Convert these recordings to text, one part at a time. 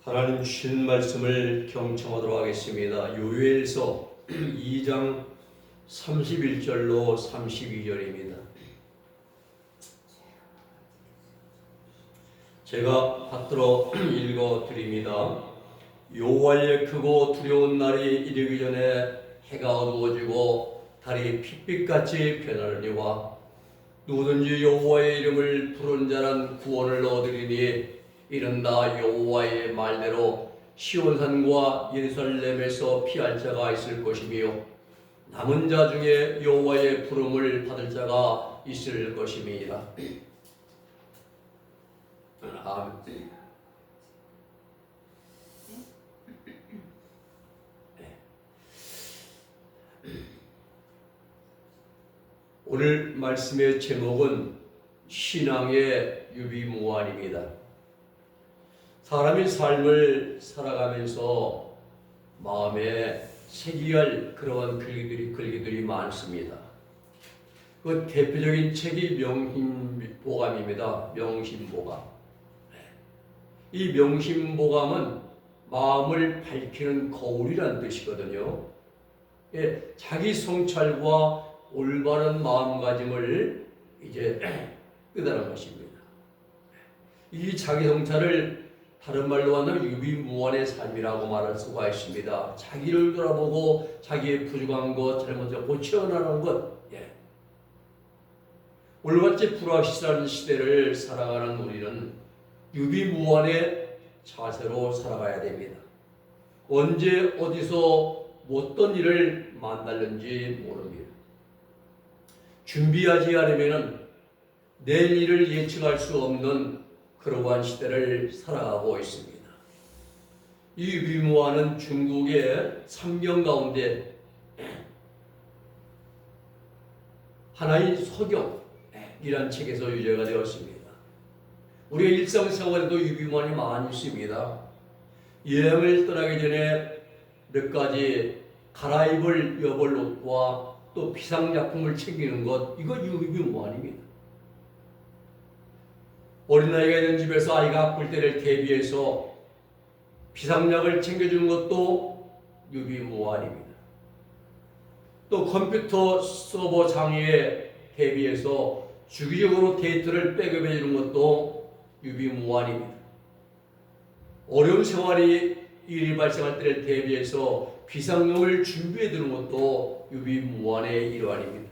하나님 주신 말씀을 경청하도록 하겠습니다. 요엘서 2장 31절로 32절입니다. 제가 받들어 읽어드립니다. 여호와의 크고 두려운 날이 이르기 전에 해가 어두워지고 달이 핏빛같이 변하려니와 누구든지 여호와의 이름을 부른 자는 구원을 얻으리니 이는 다 여호와의 말대로 시온산과 예루살렘에서 피할 자가 있을 것이며 남은 자 중에 여호와의 부름을 받을 자가 있을 것임이니라. 아멘. 오늘 말씀의 제목은 신앙의 유비무환입니다. 사람이 삶을 살아가면서 마음에 새겨야 할 그러한 글귀들이 많습니다. 그 대표적인 책이 명심보감입니다. 명심보감. 이 명심보감은 마음을 밝히는 거울이라는 뜻이거든요. 자기 성찰과 올바른 마음가짐을 이제 끄다는 것입니다. 이 자기 성찰을 다른 말로 하면 유비무환의 삶이라고 말할 수가 있습니다. 자기를 돌아보고 자기의 부족한 것, 잘못을 고쳐나가는 것. 오늘같이 불확실한 시대를 살아가는 우리는 유비무환의 자세로 살아가야 됩니다. 언제 어디서 어떤 일을 만날는지 모릅니다. 준비하지 않으면 내일 일을 예측할 수 없는 그러한 시대를 살아가고 있습니다. 이 유비무환은 중국의 삼경 가운데 하나의 서경이란 책에서 유래가 되었습니다. 우리의 일상생활에도 유비무환이 많이 있습니다. 여행을 떠나기 전에 몇 가지 갈아입을 여벌 옷과 또 비상약품을 챙기는 것, 이거 유비무환입니다. 어린아이가 있는 집에서 아이가 아플 때를 대비해서 비상약을 챙겨주는 것도 유비무환입니다. 또 컴퓨터 서버 장애에 대비해서 주기적으로 데이터를 백업해 주는 것도 유비무환입니다. 어려운 생활이 일이 발생할 때를 대비해서 비상용을 준비해 두는 것도 유비무환의 일환입니다.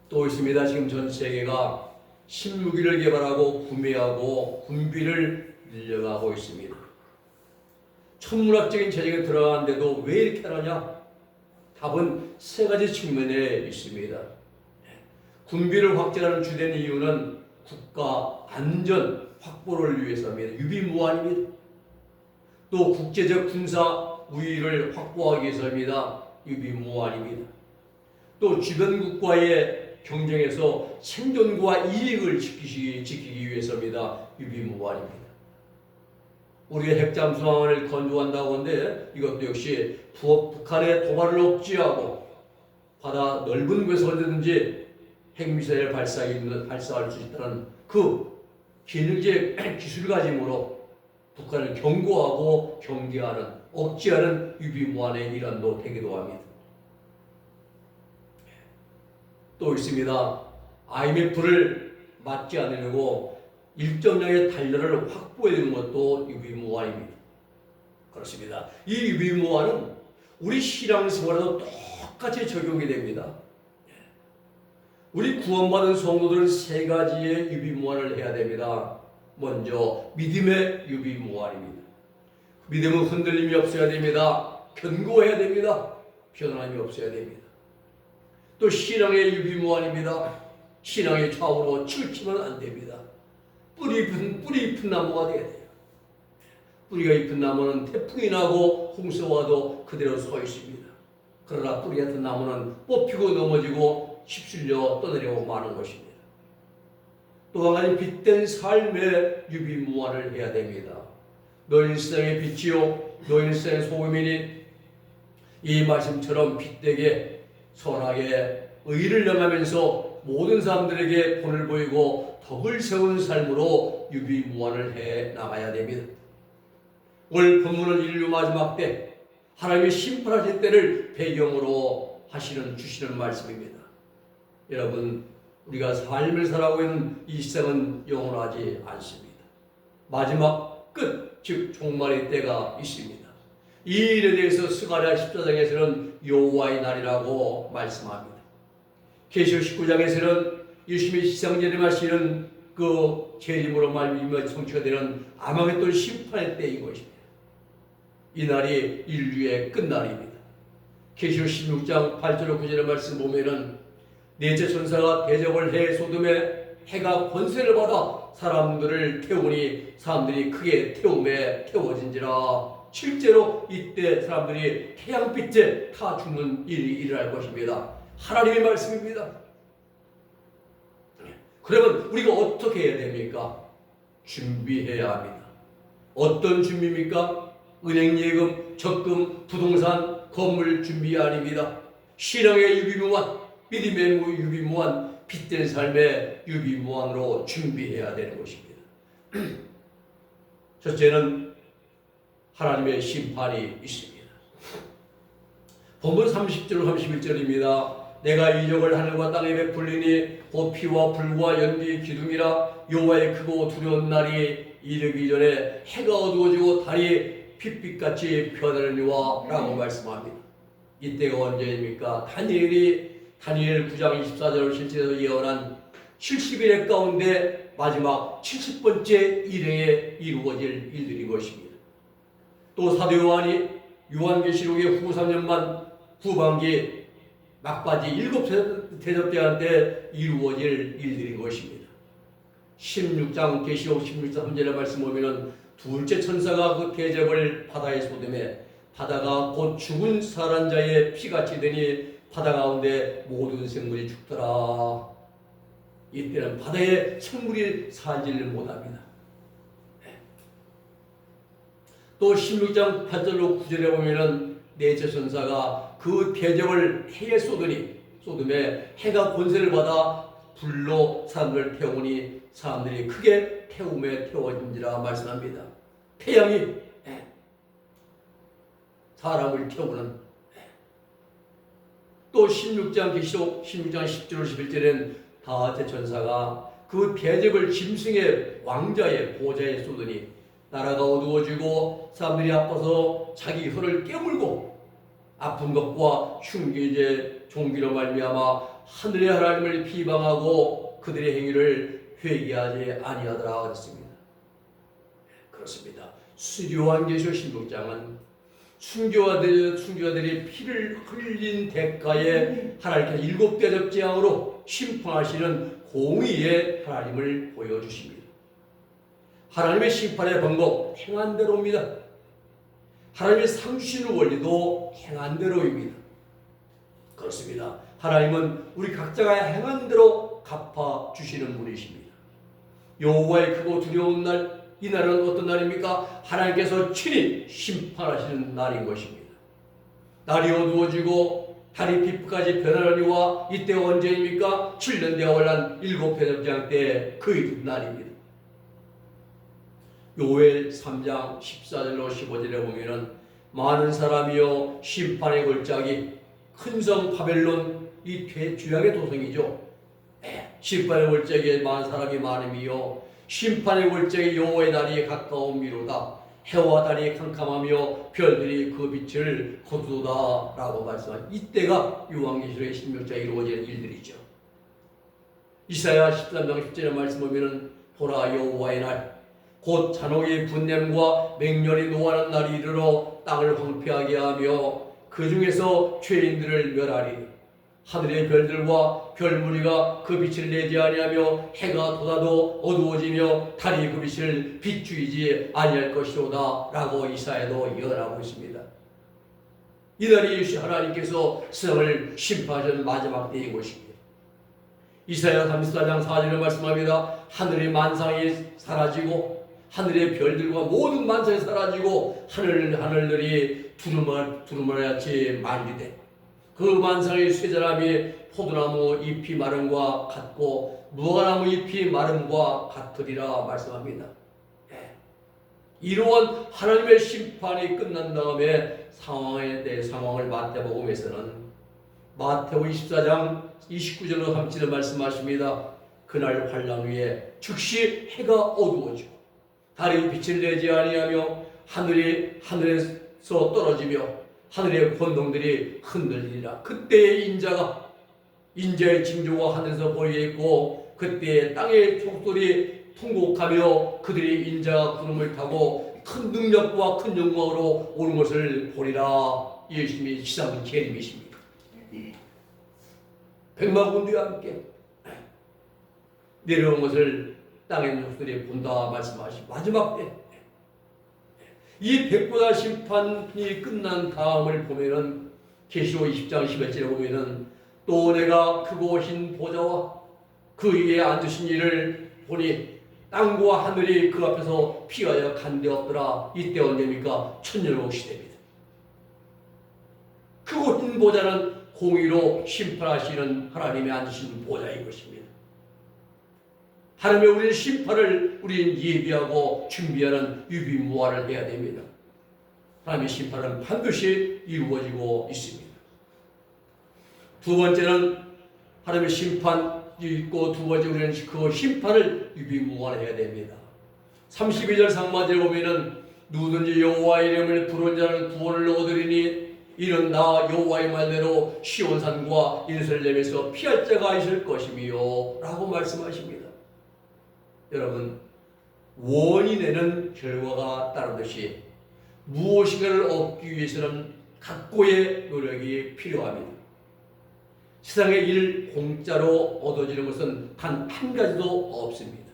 또 있습니다. 지금 전 세계가 신무기를 개발하고 구매하고 군비를 늘려가고 있습니다. 천문학적인 재정에 들어가는데도 왜 이렇게 하느냐? 답은 세 가지 측면에 있습니다. 군비를 확대하는 주된 이유는 국가 안전 확보를 위해서입니다. 유비무환입니다. 또 국제적 군사 우위를 확보하기 위해서입니다. 유비무환입니다. 또 주변 국가의 경쟁에서 생존과 이익을 지키기 위해서입니다. 유비무환입니다. 우리의 핵잠수함을 건조한다고 하는데 이것도 역시 북한의 도발을 억제하고 바다 넓은 곳에서 언제든지 핵미사일을 발사할 수 있다는 그 기능적 기술을 가짐으로 북한을 경고하고 경계하는, 억제하는 유비무환의 일환도 되기도 합니다. 또 있습니다. IMF를 맞지 않으려고 일정량의 달러를 확보해 주는 것도 유비무환입니다. 그렇습니다. 이 유비무환은 우리 신앙생활에도 똑같이 적용이 됩니다. 우리 구원받은 성도들은 세 가지의 유비무환을 해야 됩니다. 먼저 믿음의 유비무환입니다. 믿음은 흔들림이 없어야 됩니다. 견고해야 됩니다. 변함이 없어야 됩니다. 또 신앙의 유비무환입니다. 신앙의 좌우로 치우치면 안 됩니다. 뿌리 잎은 나무가 되어야 돼요. 뿌리가 잎은 나무는 태풍이 나고 홍수 와도 그대로 서 있습니다. 그러나 뿌리 같은 나무는 뽑히고 넘어지고 휩쓸려 떠내려고 마는 것입니다. 또 한 가지 빛된 삶의 유비무환을 해야 됩니다. 너희 세상의 빛이요 너희 세상의 소금이니 이 말씀처럼 빛되게 선하게 의를 명하면서 모든 사람들에게 본을 보이고 덕을 세운 삶으로 유비무환을 해 나가야 됩니다. 오늘 본문은 인류 마지막 때 하나님의 심판하실 때를 배경으로 주시는 말씀입니다. 여러분, 우리가 삶을 살아가고 있는 이 세상은 영원하지 않습니다. 마지막 끝, 즉 종말의 때가 있습니다. 이 일에 대해서 스가랴 14장에서는 여호와의 날이라고 말씀합니다. 계시록 19장에서는 예수님의 지상재림하시는 그 재림으로 말미암아 성취가 되는 아마겟돈 심판의 때인 것입니다. 이 날이 인류의 끝날입니다. 계시록 16장 8절로 9절의 말씀 보면은 넷째 천사가 대접을 해 소돔에 해가 권세를 받아 사람들을 태우니 사람들이 크게 태움에 태워진지라. 실제로 이때 사람들이 태양빛에 타 죽는 일이 일어날 것입니다. 하나님의 말씀입니다. 그러면 우리가 어떻게 해야 됩니까? 준비해야 합니다. 어떤 준비입니까? 은행 예금, 적금, 부동산, 건물 준비 아닙니다. 신앙의 유비무환, 믿음의 유비무환, 빚된 삶의 유비무환으로 준비해야 되는 것입니다. 첫째는 하나님의 심판이 있습니다. 본문 30절 31절입니다. 내가 이적을 하늘과 땅에 베풀리니 곧 피와 불과 연기 기둥이라. 여호와의 크고 두려운 날이 이르기 전에 해가 어두워지고 달이 핏빛같이 변하려니와 라고 말씀합니다. 이때가 언제입니까? 다니엘 9장 24절을 실제로 예언한 70일의 가운데 마지막 70번째 일행에 이루어질 일들인 것입니다. 또 사도 요한이 요한계시록의 후 3년만 후반기 막바지 7 대접제한 때 이루어질 일들인 것입니다. 16장 계시록 16장 3절의 말씀 보면은 둘째 천사가 그 대접을 바다에 쏟음에 바다가 곧 죽은 살한 자의 피같이 되니 바다 가운데 모든 생물이 죽더라. 이때는 바다에 생물이 살지를 못합니다. 또 16장 8절로 9절에 보면은 넷째 천사가 그 대접을 해에 쏟음에 해가 권세를 받아 불로 사람들을 태우니 사람들이 크게 태움에 태워진지라 말씀합니다. 태양이 사람을 태우는. 또 16장 계시록 16장 10절 11절엔 다째 천사가 그 대접을 짐승의 왕자의 보좌에 쏟으니 나라가 어두워지고 사람들이 아파서 자기 혀를 깨물고 아픈 것과 흉기제 종기로 말미암아 하늘의 하나님을 비방하고 그들의 행위를 회개하지 아니하더라 그랬습니다. 그렇습니다. 요한계시록 16장은 순교자들이 피를 흘린 대가에 하나님께서 7 대접 재앙으로 심판하시는 공의의 하나님을 보여주십니다. 하나님의 심판의 방법 행한대로입니다. 하나님의 상 주시는 원리도 행한대로입니다. 그렇습니다. 하나님은 우리 각자가 행한 대로 갚아주시는 분이십니다. 여호와의 크고 두려운 날, 이 날은 어떤 날입니까? 하나님께서 친히 심판하시는 날인 것입니다. 날이 어두워지고 달이 빛까지 변하려니와 이때가 언제입니까? 7년 대환란 7 대접장 때 그 날입니다. 요엘 3장 14절로 15절에 보면은 많은 사람이여 심판의 골짜기 큰 성 바벨론 이 죄악의 도성이죠. 심판의 골짜기에 많은 사람이 많음이요 심판의 골짜기 여호와의 날이 가까움이로다. 해와 달이 캄캄하며 별들이 그 빛을 거두다 라고 말씀한 이때가 요한계시록의 16장에 이루어지는 일들이죠. 이사야 13장 10절의 말씀 보면은 보라 여호와의 날 곧 잔혹의 분냄과 맹렬히 노하는 날이 이르러 땅을 황폐하게 하며 그 중에서 죄인들을 멸하리. 하늘의 별들과 별무리가 그 빛을 내지 아니하며 해가 돋아도 어두워지며 달이 그 빛을 비추이지 아니할 것이로다 라고 이사야도 예언하고 있습니다. 이날이 하나님께서 세상을 심판하시는 마지막 때인 것입니다. 이사야 34장 4절에 말씀합니다. 하늘의 만상이 사라지고 하늘의 별들과 모든 만상이 사라지고 하늘들이 두루마리같이 만리되 그 만상의 쇠자람이 포도나무 잎이 마름과 같고 무화과나무 잎이 마름과 같으리라 말씀합니다. 이러한 하나님의 심판이 끝난 다음에 상황을 마태복음에서는 마태복음 24장 29절로 30절 말씀하십니다. 그날 환란 후에 즉시 해가 어두워지고 달이 빛을 내지 아니하며 하늘에서 떨어지며 하늘의 권동들이 흔들리리라. 그때의 인자의 징조가 하늘에서 보이게 있고 그때의 땅의 족들이 통곡하며 그들이 인자가 구름을 타고 큰 능력과 큰 영광으로 오는 것을 보리라. 예수님이 시사하는 계림이십니다. 백마군대와 함께 내려온 것을 땅의 족들이 본다 말씀하시고 마지막 때 이 백보다 심판이 끝난 다음을 보면은 계시록 20장 11절에 보면은 또 내가 크고 흰 보좌와 그 위에 앉으신 이를 보니 땅과 하늘이 그 앞에서 피하여 간되었더라. 이때 언제입니까? 천년왕국 시대입니다. 크고 흰 보좌는 공의로 심판하시는 하나님의 앉으신 보좌인 것입니다. 하나님의 우리의 심판을 우리는 예비하고 준비하는 유비무환을 해야 됩니다. 하나님의 심판은 반드시 이루어지고 있습니다. 두 번째는 하나님의 심판이 있고 두 번째 우리는 그 심판을 유비무환해야 됩니다. 32절 상반절에 보면은 누구든지 여호와의 이름을 부르는 자는 구원을 얻으리니 이는 나 여호와의 말대로 시온산과 예루살렘에서 피할 자가 있을 것이며 라고 말씀하십니다. 여러분, 원인에는 결과가 따르듯이 무엇인가를 얻기 위해서는 각고의 노력이 필요합니다. 세상의 일 공짜로 얻어지는 것은 단 한 가지도 없습니다.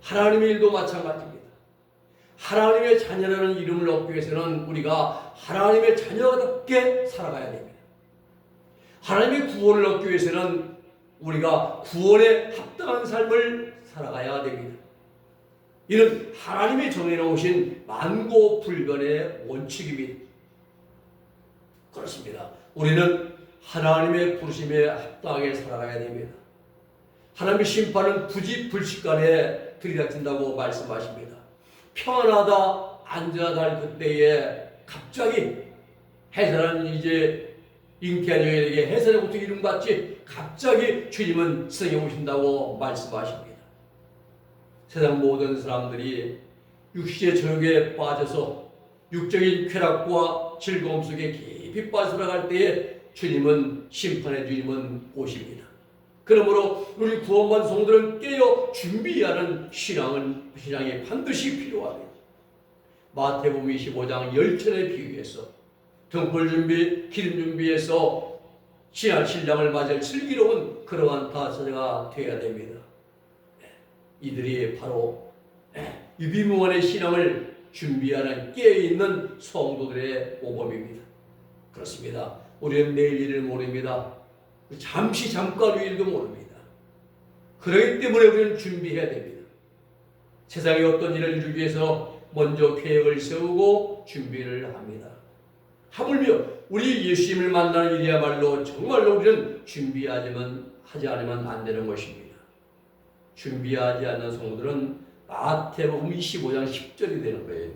하나님의 일도 마찬가지입니다. 하나님의 자녀라는 이름을 얻기 위해서는 우리가 하나님의 자녀답게 살아가야 됩니다. 하나님의 구원을 얻기 위해서는 우리가 구원에 합당한 삶을 살아가야 됩니다. 이는 하나님이 정해놓으신 만고불변의 원칙입니다. 그렇습니다. 우리는 하나님의 부르심에 합당하게 살아가야 됩니다. 하나님의 심판은 부지불식간에 들이닥친다고 말씀하십니다. 평안하다 안전하다 할 그때에 갑자기 해산은 이제 잉태한 여인에게 해산의 고통 이름받지 갑자기 주님은 세상에 오신다고 말씀하십니다. 세상 모든 사람들이 육신의 정욕에 빠져서 육적인 쾌락과 즐거움 속에 깊이 빠져나갈 때에 주님은 심판의 주님은 오십니다. 그러므로 우리 구원받은 성도들은 깨어 준비하는 신앙이 반드시 필요합니다. 마태복음 25장 열천에 비유해서 등불 준비, 기름 준비해서 신랑을 맞을 슬기로운 그러한 다처가 되어야 됩니다. 이들이 바로 유비무환의 신앙을 준비하는 깨어있는 성도들의 모범입니다. 그렇습니다. 우리는 내일 일을 모릅니다. 잠깐 일도 모릅니다. 그렇기 때문에 우리는 준비해야 됩니다. 세상에 어떤 일을 이루기 위해서 먼저 계획을 세우고 준비를 합니다. 하물며 우리 예수님을 만나는 일이야말로 정말로 우리는 하지 않으면 안 되는 것입니다. 준비하지 않는 성도들은 마태복음 25장 10절이 되는 거예요.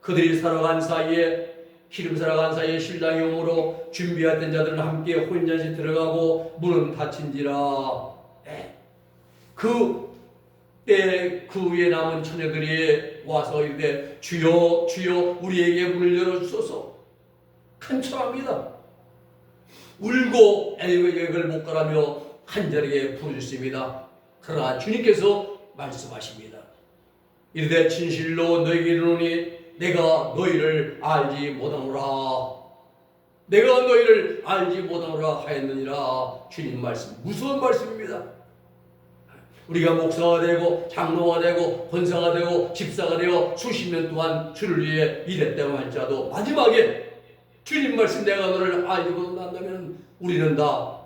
그들이 살아간 사이에 기름 살아간 사이에 신랑이 오므로 준비하던 자들은 함께 혼인잔치에 들어가고 문은 닫힌지라. 그때 그 위에 남은 처녀들이 와서 이르되 주여 주여 우리에게 문을 열어주소서 간청합니다. 울고 애곡을 못 가라며 간절하게 부르짖습니다. 그러나 주님께서 말씀하십니다. 이르되 진실로 너희에게 이르노니 내가 너희를 알지 못하노라. 내가 너희를 알지 못하노라 하였느니라. 주님 말씀, 무서운 말씀입니다. 우리가 목사가 되고 장로가 되고 권사가 되고 집사가 되어 수십 년 동안 주를 위해 일했다고 할지라도 마지막에 주님 말씀 내가 너를 알지 못한다면 우리는 다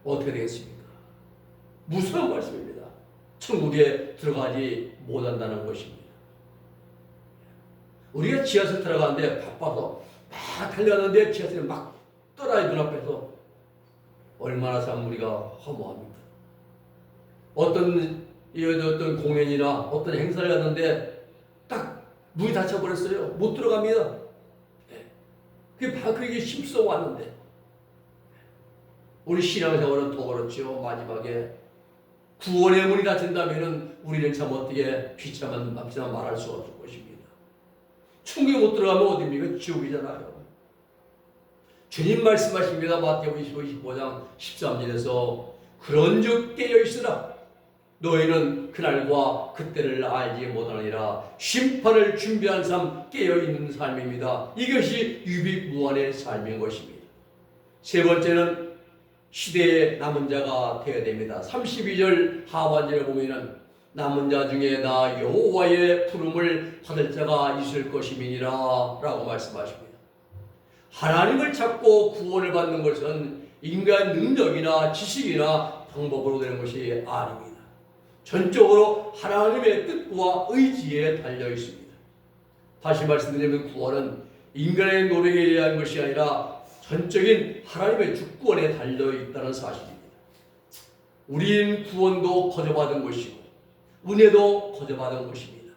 어떻게 되겠습니까? 무서운 말씀입니다. 천국에 들어가지 못한다는 것입니다. 우리가 지하철 들어가는데 바빠서 막 달려가는데 지하철이 막 떠나요. 눈앞에서 얼마나 참 우리가 허무합니다. 어떤 이 어떤 공연이나 어떤 행사를 갔는데 딱 문이 닫혀버렸어요. 못 들어갑니다. 그게 힘써 왔는데 우리 신앙생활은 더 그렇죠. 마지막에 구원의 문이 닫힌다면 우리는 참 어떻게 비참한 밤새나 말할 수 없을 것입니다. 천국에 못 들어가면 어디입니까? 지옥이잖아요. 주님 말씀하십니다. 마태복음 25장 13절에서 그런즉 깨어있으라 너희는 그날과 그때를 알지 못하느니라. 심판을 준비한 삶, 깨어있는 삶입니다. 이것이 유비무환의 삶인 것입니다. 세 번째는 시대의 남은 자가 되어야 됩니다. 32절 하반절에 보면은 남은 자 중에 나 여호와의 부름을 받을 자가 있을 것임이니라 라고 말씀하십니다. 하나님을 찾고 구원을 받는 것은 인간 능력이나 지식이나 방법으로 되는 것이 아닙니다. 전적으로 하나님의 뜻과 의지에 달려 있습니다. 다시 말씀드리면 구원은 인간의 노력에 의한 것이 아니라 전적인 하나님의 주권에 달려 있다는 사실입니다. 우리는 구원도 거저받은 것이고 은혜도 거저받은 것입니다.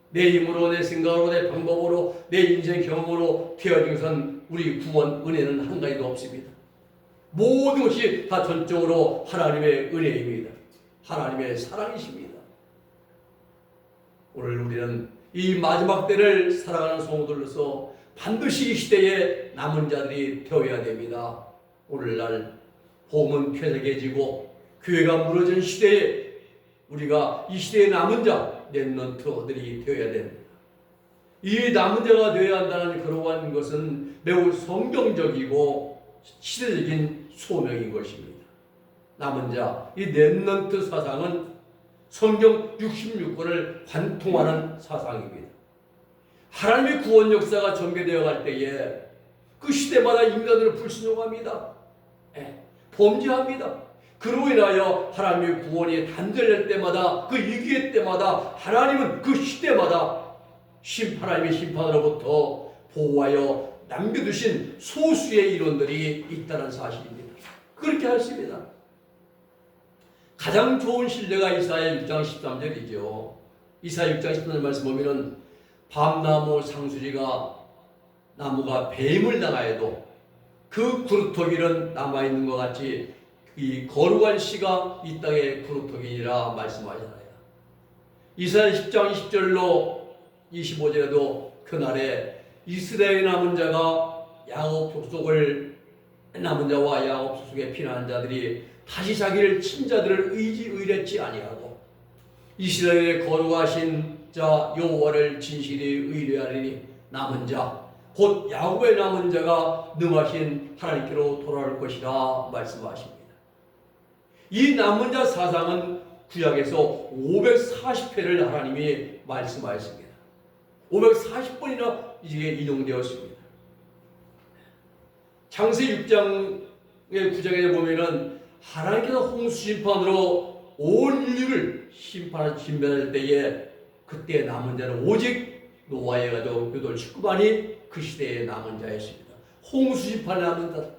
내 힘으로, 내 생각으로, 내 방법으로, 내 인생 경험으로 되어진 것은 우리 구원, 은혜는 한 가지도 없습니다. 모든 것이 다 전적으로 하나님의 은혜입니다. 하나님의 사랑이십니다. 오늘 우리는 이 마지막 때를 살아가는 성도들로서 반드시 이 시대에 남은 자들이 되어야 됩니다. 오늘날 복음은 폐쇄해지고 교회가 무너진 시대에 우리가 이 시대의 남은 자, 렘넌트들이 되어야 됩니다. 이 남은 자가 되어야 한다는 그러한 것은 매우 성경적이고 시대적인 소명인 것입니다. 남은 자, 이 렘넌트 사상은 성경 66권을 관통하는 사상입니다. 하나님의 구원 역사가 전개되어 갈 때에 그 시대마다 인간들을 불순종합니다. 범죄합니다. 그로 인하여 하나님의 구원이 단절될 때마다 그 위기의 때마다 하나님은 그 시대마다 하나님의 심판으로부터 보호하여 남겨두신 소수의 인원들이 있다는 사실입니다. 그렇게 하십니다. 가장 좋은 신뢰가 이사야 6장 13절이죠. 이사야 6장 13절 말씀 보면은 밤나무 상수리가 나무가 뱀을 당하여도 그 구루터기는 남아있는 것 같이 이 거룩한 씨가 이 땅의 구루터기니라 말씀하잖아요. 이사야 10장 20절로 25절에도 그날에 이스라엘 남은 자가 야곱 족속을 남은 자와 야곱 족속에 피난한 자들이 다시 자기를 친자들을 의뢰치 아니하고 이스라엘의 거룩하신 자 여호와를 진실히 의뢰하리니 남은 자 곧 야곱의 남은 자가 능하신 하나님께로 돌아올 것이라 말씀하십니다. 이 남은 자 사상은 구약에서 540회를 하나님이 말씀하였습니다. 540번이나 이게 인용되었습니다. 창세 6장의 9장에 보면은 하나님께서 홍수 심판으로 온 인류를 진멸할 때에 그때 남은 자는 오직 노아의 가족 그들 19만이 그 시대에 남은 자였습니다. 홍수 심판에 남은 자.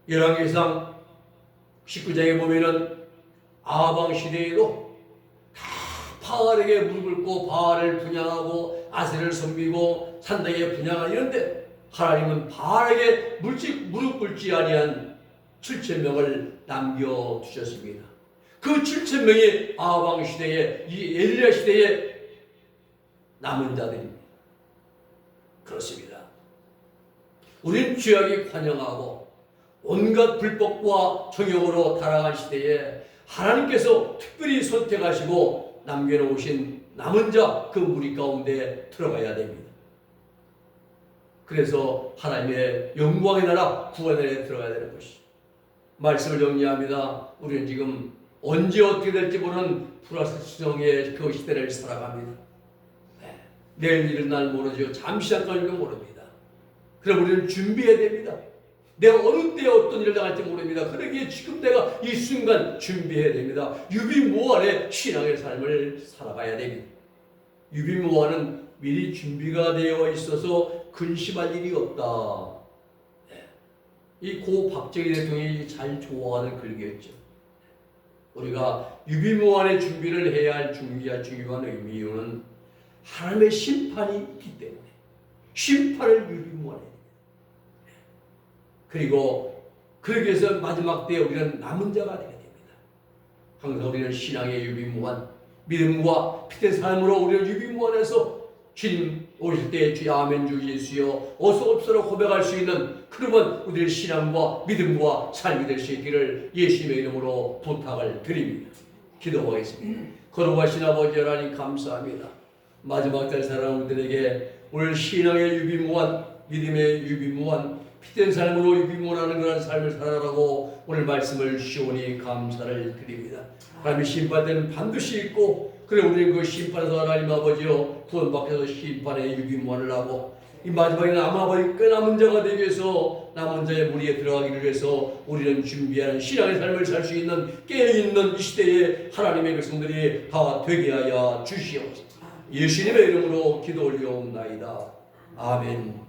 열왕기상 19장에 보면은 아방 시대에도 다 바알에게 무릎 꿇고 바알을 분양하고 아세를 섬기고 산당에 분양하는 이런데 하나님은 바알에게 무릎 꿇지 아니한 7,000명을 남겨두셨습니다. 그 7,000명이 아방 시대에 이 엘리야 시대에 남은 자들입니다. 그렇습니다. 우리는 죄악이 관영하고 온갖 불법과 정욕으로 타락한 시대에 하나님께서 특별히 선택하시고 남겨놓으신 남은 자 그 무리 가운데 들어가야 됩니다. 그래서 하나님의 영광의 나라 구원의 나라에 들어가야 되는 것이죠. 말씀을 정리합니다. 우리는 지금 언제 어떻게 될지 모르는 불확실성의 그 시대를 살아갑니다. 내일 일은 날 모르죠. 잠시 잠깐이면 모릅니다. 그럼 우리는 준비해야 됩니다. 내가 어느 때에 어떤 일을 당할지 모릅니다. 그러기에 지금 내가 이 순간 준비해야 됩니다. 유비무환의 신앙의 삶을 살아가야 됩니다. 유비무환은 미리 준비가 되어 있어서 근심할 일이 없다. 이 고 박정희 대통령이 잘 좋아하는 글귀였죠. 우리가 유비무환의 준비를 해야 할 중요한 이유는 하나님의 심판이 있기 때문에 심판을 유비무환해야 됩니다. 그리고 그러기 위해서 마지막 때에 우리는 남은 자가 되어야 됩니다. 항상 우리는 신앙의 유비무환, 믿음과 피된 삶으로 우리를 유비무환해서 주님 오실 때 주 아멘 주 예수여 어서 옵소서 고백할 수 있는 그러면 우리의 신앙과 믿음과 삶이 될 수 있기를 예수님의 이름으로 부탁을 드립니다. 기도하겠습니다. 거룩하신 아버지 하나님 감사합니다. 마지막 날 사랑하는 분들에게 오늘 신앙의 유비무환, 믿음의 유비무환, 피된 삶으로 유비무환하는 그런 삶을 살아라고 오늘 말씀을 주시오니 감사를 드립니다. 하나님의 심판 때는 반드시 있고 그래 우리는 그 심판에서 하나님 아버지여 구원 밖에서 심판의 유비무환을 하고 이 마지막에 남아버린 꽤 남은 자가 되기 위해서 남은 자의 무리에 들어가기를 위해서 우리는 준비하는 신앙의 삶을 살 수 있는 깨어있는 이 시대에 하나님의 백성들이 다 되게 하여 주시옵소서. 예수님의 이름으로 기도 올리옵나이다. 아멘.